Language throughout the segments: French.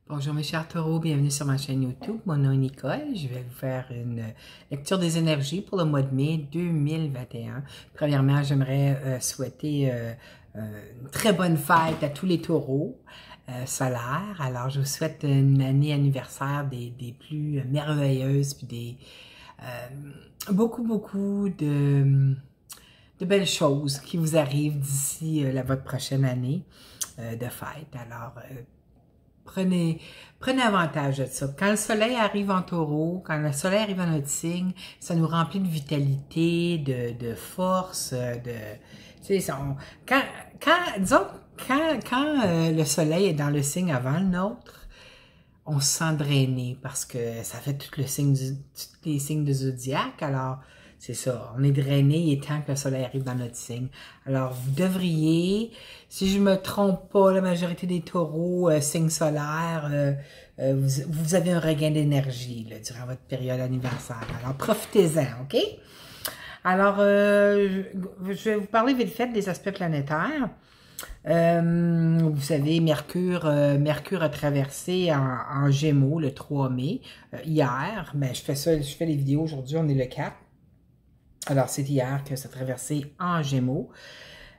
Bonjour mes chers taureaux, bienvenue sur ma chaîne YouTube. Mon nom est Nicole. Je vais vous faire une lecture des énergies pour le mois de mai 2021. Premièrement, j'aimerais souhaiter une très bonne fête à tous les taureaux solaires. Alors, je vous souhaite une année anniversaire des plus merveilleuses, puis beaucoup de belles choses qui vous arrivent d'ici votre prochaine année de fête. Alors, prenez avantage de ça. Quand le soleil arrive en taureau, quand le soleil arrive dans notre signe, ça nous remplit de vitalité, de force, tu sais, disons, quand le soleil est dans le signe avant le nôtre, on se sent drainé parce que ça fait tous les signes de zodiaque. Alors, c'est ça, on est drainé, il est temps que le soleil arrive dans notre signe. Alors, vous devriez, si je me trompe pas, la majorité des taureaux, signe solaire, vous avez un regain d'énergie durant votre période anniversaire. Alors, profitez-en, OK? Alors, je vais vous parler vite fait des aspects planétaires. Vous savez, Mercure a traversé en Gémeaux le 3 mai, hier, mais je fais les vidéos aujourd'hui, on est le 4. Alors, c'est hier que ça a traversé en Gémeaux.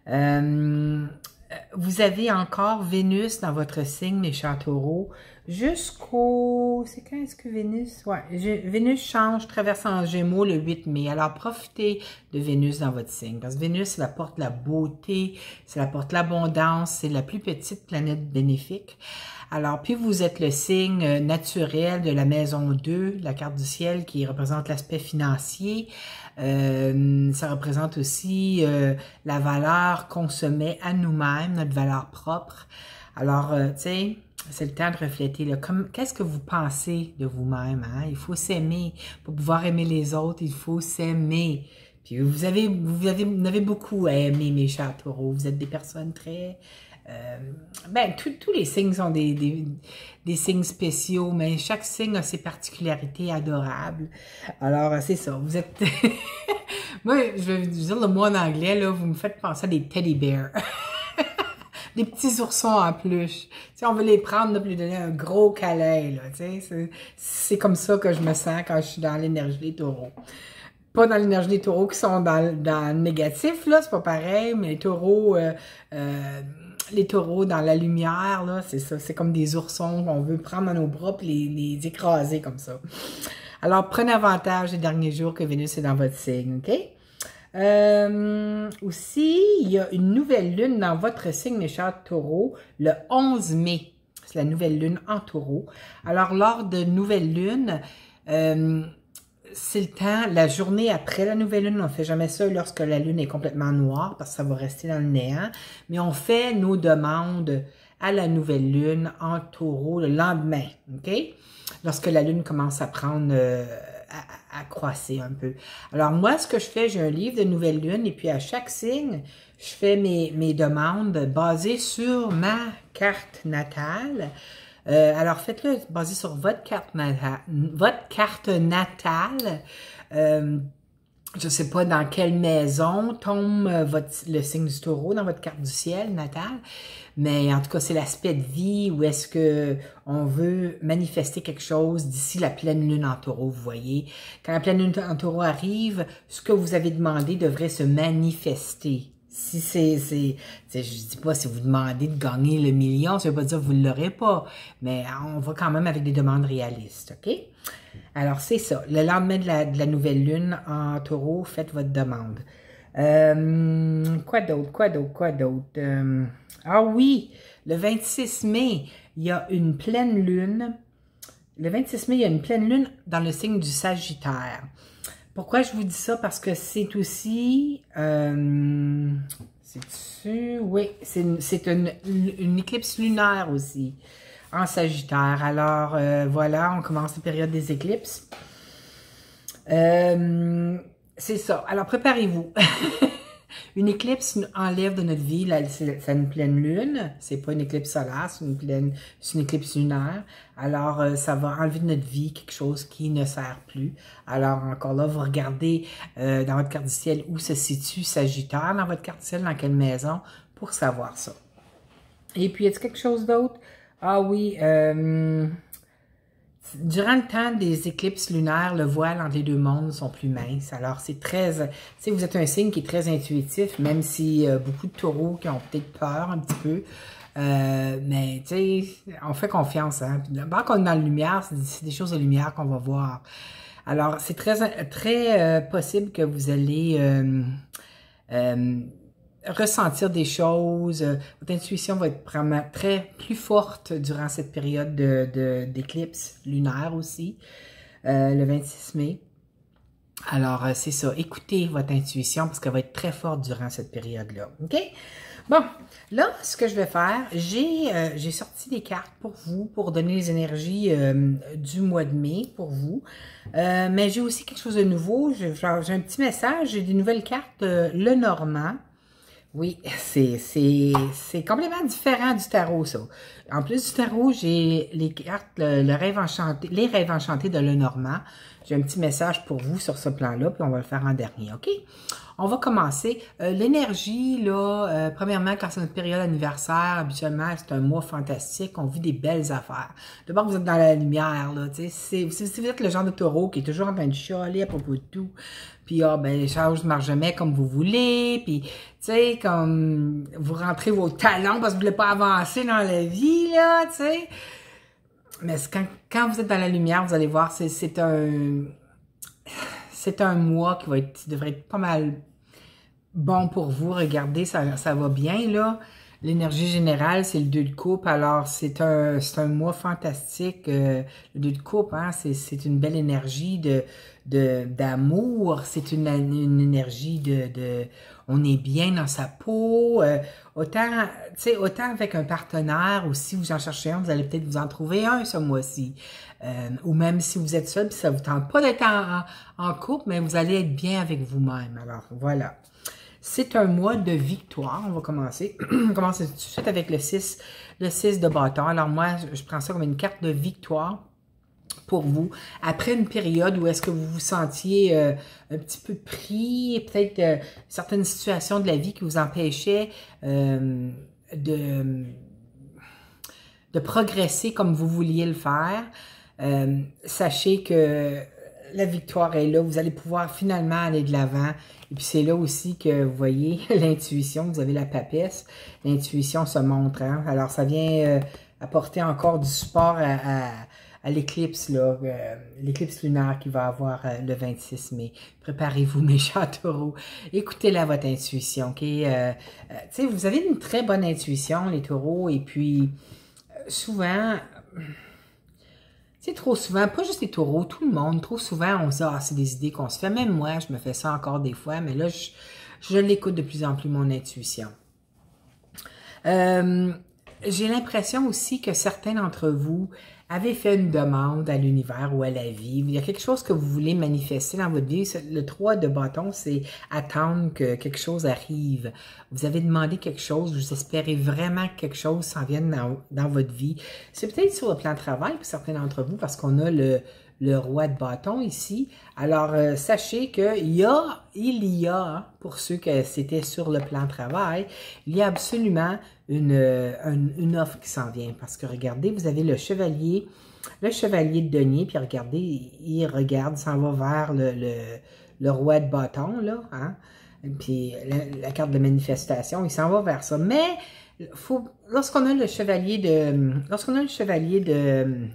Vous avez encore Vénus dans votre signe, mes chers taureaux, jusqu'au... C'est quand est-ce que Vénus... Ouais, Vénus traverse en Gémeaux le 8 mai. Alors, profitez de Vénus dans votre signe. Parce que Vénus, c'est la porte de la beauté, c'est la porte de l'abondance, c'est la plus petite planète bénéfique. Alors, puis vous êtes le signe naturel de la maison 2, la carte du ciel qui représente l'aspect financier. Ça représente aussi la valeur qu'on se met à nous-mêmes, notre valeur propre. Alors, tu sais, c'est le temps de refléter. Qu'est-ce que vous pensez de vous-même? Hein? Il faut s'aimer. Pour pouvoir aimer les autres, il faut s'aimer. Puis vous avez beaucoup à aimer, mes chers taureaux. Vous êtes des personnes très... tous les signes sont des signes spéciaux, mais chaque signe a ses particularités adorables. Alors, c'est ça, vous êtes... Moi, je vais vous dire le mot en anglais, là, vous me faites penser à des teddy bears. Des petits oursons en peluche. Tu sais, on veut les prendre, là, puis lui donner un gros câlin, là, tu sais. C'est comme ça que je me sens quand je suis dans l'énergie des taureaux. Pas dans l'énergie des taureaux qui sont dans le négatif, là, c'est pas pareil, mais les taureaux dans la lumière, là, c'est ça, c'est comme des oursons qu'on veut prendre dans nos bras et les écraser comme ça. Alors, prenez avantage des derniers jours que Vénus est dans votre signe, OK? Aussi, il y a une nouvelle lune dans votre signe, mes chers taureaux, le 11 mai. C'est la nouvelle lune en taureau. Alors, lors de nouvelle lune, c'est le temps, la journée après la nouvelle lune, on ne fait jamais ça lorsque la lune est complètement noire parce que ça va rester dans le néant, mais on fait nos demandes à la nouvelle lune en taureau le lendemain, OK? Lorsque la lune commence à prendre, à croisser un peu. Alors moi, ce que je fais, j'ai un livre de nouvelle lune et puis à chaque signe, je fais mes demandes basées sur ma carte natale. Alors, faites-le basé sur votre carte natale. Je ne sais pas dans quelle maison tombe le signe du taureau dans votre carte du ciel natale, mais en tout cas, c'est l'aspect de vie où est-ce que on veut manifester quelque chose d'ici la pleine lune en taureau, vous voyez. Quand la pleine lune en taureau arrive, ce que vous avez demandé devrait se manifester. Si je dis pas si vous demandez de gagner le million, ça veut pas dire que vous ne l'aurez pas, mais on va quand même avec des demandes réalistes, OK? Alors, c'est ça. Le lendemain de la nouvelle lune en taureau, faites votre demande. Quoi d'autre? Ah oui, le 26 mai, il y a une pleine lune. Le 26 mai, il y a une pleine lune dans le signe du Sagittaire. Pourquoi je vous dis ça? Parce que c'est aussi... oui, c'est une éclipse lunaire aussi, en Sagittaire. Alors, voilà, on commence la période des éclipses. C'est ça. Alors, préparez-vous. Une éclipse enlève de notre vie, c'est une pleine lune, c'est pas une éclipse solaire, c'est une éclipse lunaire. Alors, ça va enlever de notre vie quelque chose qui ne sert plus. Alors, encore là, vous regardez dans votre carte du ciel où se situe Sagittaire, dans votre carte du ciel, dans quelle maison, pour savoir ça. Et puis, y a-t-il quelque chose d'autre? Ah oui, durant le temps des éclipses lunaires, le voile entre les deux mondes sont plus minces. Alors, c'est très... Tu sais, vous êtes un signe qui est très intuitif, même si beaucoup de taureaux qui ont peut-être peur un petit peu. Mais, tu sais, on fait confiance. Hein? D'abord qu'on est dans la lumière, c'est des choses de lumière qu'on va voir. Alors, c'est très possible que vous allez ressentir des choses. Votre intuition va être vraiment plus forte durant cette période d'éclipse lunaire aussi, le 26 mai. Alors, c'est ça. Écoutez votre intuition parce qu'elle va être très forte durant cette période-là. OK? Bon, là, ce que je vais faire, j'ai sorti des cartes pour vous, pour donner les énergies du mois de mai pour vous. Mais j'ai aussi quelque chose de nouveau. J'ai un petit message. J'ai des nouvelles cartes Le Normand. Oui, c'est complètement différent du tarot, ça. En plus du tarot, j'ai les cartes, le rêve enchanté, les rêves enchantés de Lenormand. J'ai un petit message pour vous sur ce plan-là, puis on va le faire en dernier, OK? On va commencer. L'énergie, là, premièrement, quand c'est notre période anniversaire, habituellement, c'est un mois fantastique, on vit des belles affaires. D'abord, vous êtes dans la lumière, là, tu sais, si vous êtes le genre de taureau qui est toujours en train de chialer à propos de tout, puis ben, les choses ne marchent jamais comme vous voulez, puis, tu sais, comme vous rentrez vos talons parce que vous voulez pas avancer dans la vie, là, tu sais. Mais quand vous êtes dans la lumière, vous allez voir, c'est un mois qui devrait être pas mal bon pour vous. Regardez, ça va bien, là. L'énergie générale, c'est le 2 de coupe. Alors, c'est un mois fantastique. Le 2 de coupe, hein, c'est une belle énergie d'amour. C'est une énergie on est bien dans sa peau. Autant avec un partenaire, ou si vous en cherchez un, vous allez peut-être vous en trouver un ce mois-ci. Ou même si vous êtes seul, puis ça vous tente pas d'être en couple, mais vous allez être bien avec vous-même. Alors, voilà. C'est un mois de victoire. On va commencer. On va commencer tout de suite avec le 6 de bâton. Alors moi, je prends ça comme une carte de victoire pour vous. Après une période où est-ce que vous vous sentiez un petit peu pris, peut-être certaines situations de la vie qui vous empêchaient de progresser comme vous vouliez le faire. Sachez que la victoire est là. Vous allez pouvoir finalement aller de l'avant. Et puis c'est là aussi que vous voyez l'intuition. Vous avez la papesse. L'intuition se montre. Hein? Alors ça vient apporter encore du support à l'éclipse, là, l'éclipse lunaire qui va avoir le 26 mai. Préparez-vous, mes chers taureaux. Écoutez-la, votre intuition. OK? Tu sais, vous avez une très bonne intuition, les taureaux. Et puis, souvent... C'est trop souvent, pas juste les taureaux, tout le monde, trop souvent, on se dit, ah, c'est des idées qu'on se fait. Même moi, je me fais ça encore des fois, mais là, je l'écoute de plus en plus, mon intuition. J'ai l'impression aussi que certains d'entre vous avez fait une demande à l'univers ou à la vie. Il y a quelque chose que vous voulez manifester dans votre vie. Le 3 de bâton, c'est attendre que quelque chose arrive. Vous avez demandé quelque chose, vous espérez vraiment que quelque chose s'en vienne dans votre vie. C'est peut-être sur le plan de travail pour certains d'entre vous, parce qu'on a le roi de bâton ici. Alors, sachez qu'il y a, pour ceux que c'était sur le plan de travail, il y a absolument une offre qui s'en vient. Parce que regardez, vous avez le chevalier de denier, puis regardez, il s'en va vers le roi de bâton, là, hein? Puis la carte de manifestation, il s'en va vers ça. Mais lorsqu'on a le chevalier de,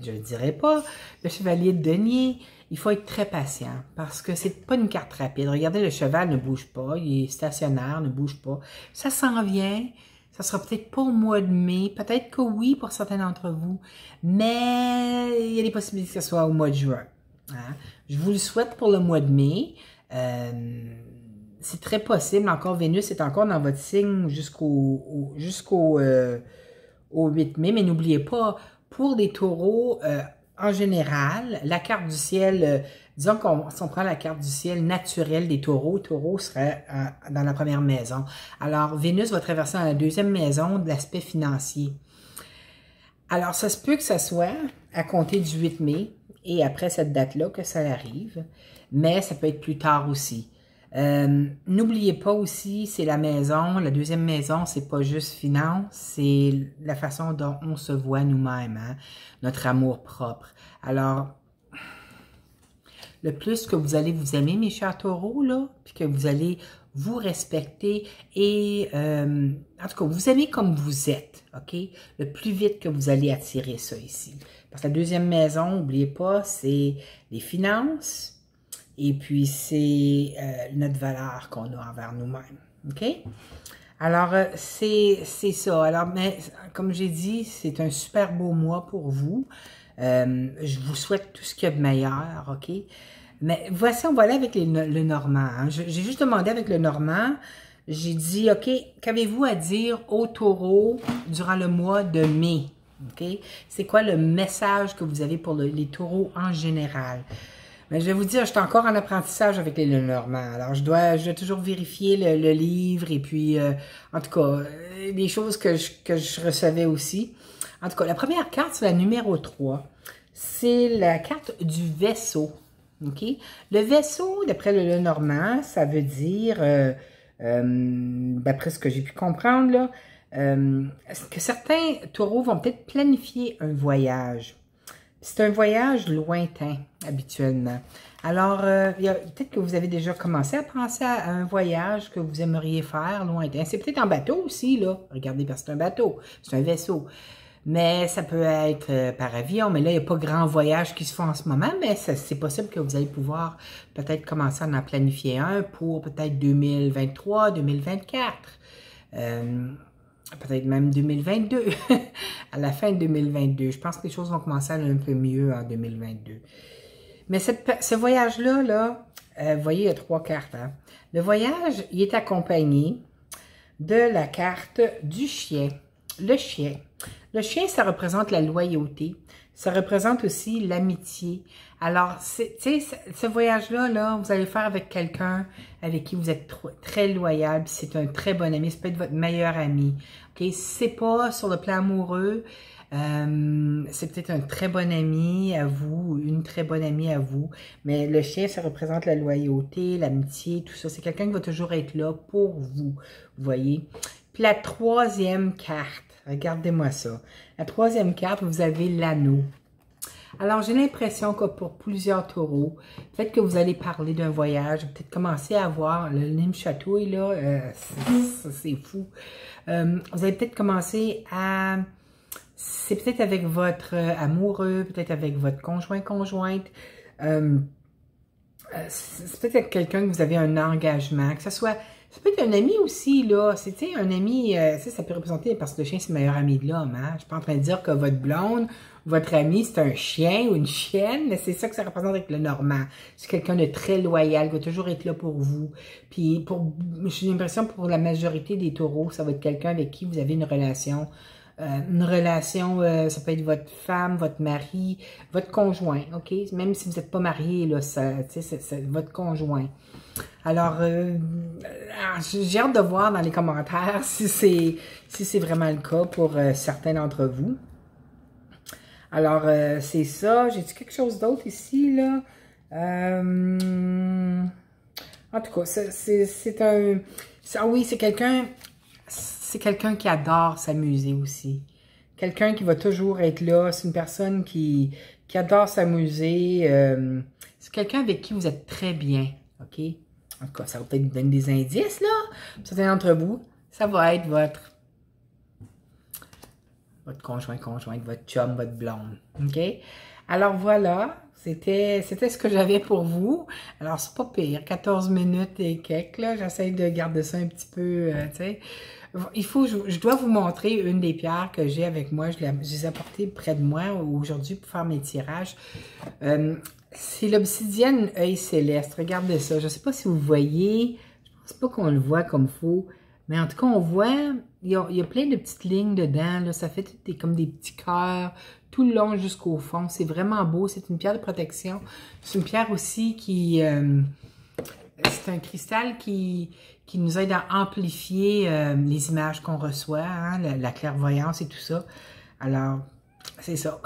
je ne dirais pas, le chevalier de denier, il faut être très patient parce que c'est pas une carte rapide. Regardez, le cheval ne bouge pas, il est stationnaire, ne bouge pas. Ça s'en vient. Ça sera peut-être pas au mois de mai, peut-être que oui pour certains d'entre vous, mais il y a des possibilités que ce soit au mois de juin. Hein? Je vous le souhaite pour le mois de mai. C'est très possible. Encore, Vénus est encore dans votre signe jusqu'au 8 mai, mais n'oubliez pas, pour les taureaux, en général, la carte du ciel, disons si on prend la carte du ciel naturelle des taureaux serait dans la première maison. Alors, Vénus va traverser dans la deuxième maison de l'aspect financier. Alors, ça se peut que ça soit à compter du 8 mai et après cette date-là que ça arrive, mais ça peut être plus tard aussi. N'oubliez pas aussi, c'est la maison. La deuxième maison, c'est pas juste finance, c'est la façon dont on se voit nous-mêmes, hein? Notre amour propre. Alors, le plus que vous allez vous aimer, mes chers taureaux, là, puis que vous allez vous respecter et, en tout cas, vous aimer comme vous êtes, OK? Le plus vite que vous allez attirer ça ici. Parce que la deuxième maison, n'oubliez pas, c'est les finances et puis c'est notre valeur qu'on a envers nous-mêmes, OK? Alors, c'est ça. Alors, mais comme j'ai dit, c'est un super beau mois pour vous. Je vous souhaite tout ce qu'il y a de meilleur, OK? Mais voici, on va aller avec le Normand. Hein. J'ai juste demandé avec le Normand, j'ai dit, OK, qu'avez-vous à dire aux taureaux durant le mois de mai? OK? C'est quoi le message que vous avez pour les taureaux en général? Mais je vais vous dire, je suis encore en apprentissage avec les Lenormand. Alors, je dois toujours vérifier le livre et puis, en tout cas, les choses que je recevais aussi. En tout cas, la première carte, c'est la numéro 3. C'est la carte du vaisseau. OK? Le vaisseau, d'après le Lenormand, ça veut dire, d'après ce que j'ai pu comprendre, là, que certains taureaux vont peut-être planifier un voyage. C'est un voyage lointain, habituellement. Alors, peut-être que vous avez déjà commencé à penser à un voyage que vous aimeriez faire lointain. C'est peut-être en bateau aussi, là. Regardez, parce que c'est un bateau, c'est un vaisseau. Mais ça peut être par avion, mais là, il n'y a pas grand voyage qui se fait en ce moment, mais c'est possible que vous allez pouvoir peut-être commencer à en planifier un pour peut-être 2023, 2024. Peut-être même 2022, à la fin de 2022. Je pense que les choses vont commencer à aller un peu mieux en 2022. Mais ce voyage-là, là, vous voyez, il y a 3 cartes. Hein? Le voyage, il est accompagné de la carte du chien. Le chien. Le chien, ça représente la loyauté. Ça représente aussi l'amitié. Alors, tu sais, ce voyage-là, là, vous allez faire avec quelqu'un avec qui vous êtes très loyal, puis c'est un très bon ami, ça peut être votre meilleur ami. OK? Si c'est pas sur le plan amoureux, c'est peut-être un très bon ami à vous, une très bonne amie à vous, mais le chien, ça représente la loyauté, l'amitié, tout ça. C'est quelqu'un qui va toujours être là pour vous, vous voyez? Puis la troisième carte, regardez-moi ça. La troisième carte, vous avez l'anneau. Alors, j'ai l'impression que pour plusieurs taureaux, peut-être que vous allez parler d'un voyage, peut-être commencer à voir le Nîmes Chatouille, là, c'est fou. Vous allez peut-être commencer à... C'est peut-être avec votre amoureux, peut-être avec votre conjointe. C'est peut-être avec quelqu'un que vous avez un engagement, que ce soit... Ça peut être un ami aussi, là. C'est, tu sais, un ami, ça peut représenter, parce que le chien, c'est le meilleur ami de l'homme, hein. Je suis pas en train de dire que votre blonde, votre ami, c'est un chien ou une chienne, mais c'est ça que ça représente avec le Normand. C'est quelqu'un de très loyal, qui va toujours être là pour vous. Puis, j'ai l'impression, pour la majorité des taureaux, ça va être quelqu'un avec qui vous avez une relation. Ça peut être votre femme, votre mari, votre conjoint, OK? Même si vous n'êtes pas marié, là, c'est votre conjoint. Alors, j'ai hâte de voir dans les commentaires si c'est vraiment le cas pour certains d'entre vous. Alors, c'est ça. J'ai-tu quelque chose d'autre ici, là? En tout cas, c'est un... Ah oui, c'est quelqu'un qui adore s'amuser aussi. Quelqu'un qui va toujours être là. C'est une personne qui adore s'amuser. C'est quelqu'un avec qui vous êtes très bien, OK? En tout cas, ça va peut-être vous donner des indices, là. Certains d'entre vous, ça va être votre conjointe, votre chum, votre blonde, OK? Alors, voilà. C'était ce que j'avais pour vous. Alors, c'est pas pire. 14 minutes et quelques, là. J'essaie de garder ça un petit peu, tu sais. Je dois vous montrer une des pierres que j'ai avec moi. Je les ai apportées près de moi aujourd'hui pour faire mes tirages. C'est l'obsidienne œil céleste. Regardez ça. Je ne sais pas si vous voyez. Je pense pas qu'on le voit comme faut. Mais en tout cas, on voit, il y a plein de petites lignes dedans. Là. Ça fait comme des petits cœurs tout le long jusqu'au fond. C'est vraiment beau. C'est une pierre de protection. C'est une pierre aussi qui... c'est un cristal qui nous aide à amplifier les images qu'on reçoit, hein, la clairvoyance et tout ça. Alors, c'est ça.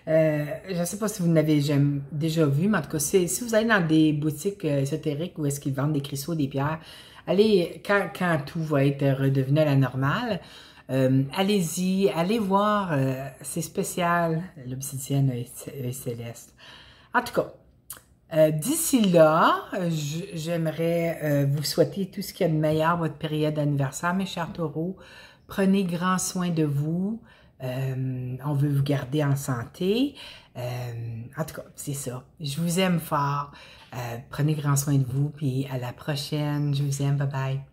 Je ne sais pas si vous n'avez jamais déjà vu, mais en tout cas, si vous allez dans des boutiques ésotériques où est-ce qu'ils vendent des cristaux, des pierres, allez, quand tout va être redevenu à la normale, allez-y, allez voir, c'est spécial, l'obsidienne céleste. En tout cas, d'ici là, j'aimerais vous souhaiter tout ce qu'il y a de meilleur votre période d'anniversaire, mes chers taureaux. Prenez grand soin de vous. On veut vous garder en santé. En tout cas, c'est ça. Je vous aime fort. Prenez grand soin de vous, puis à la prochaine. Je vous aime. Bye bye.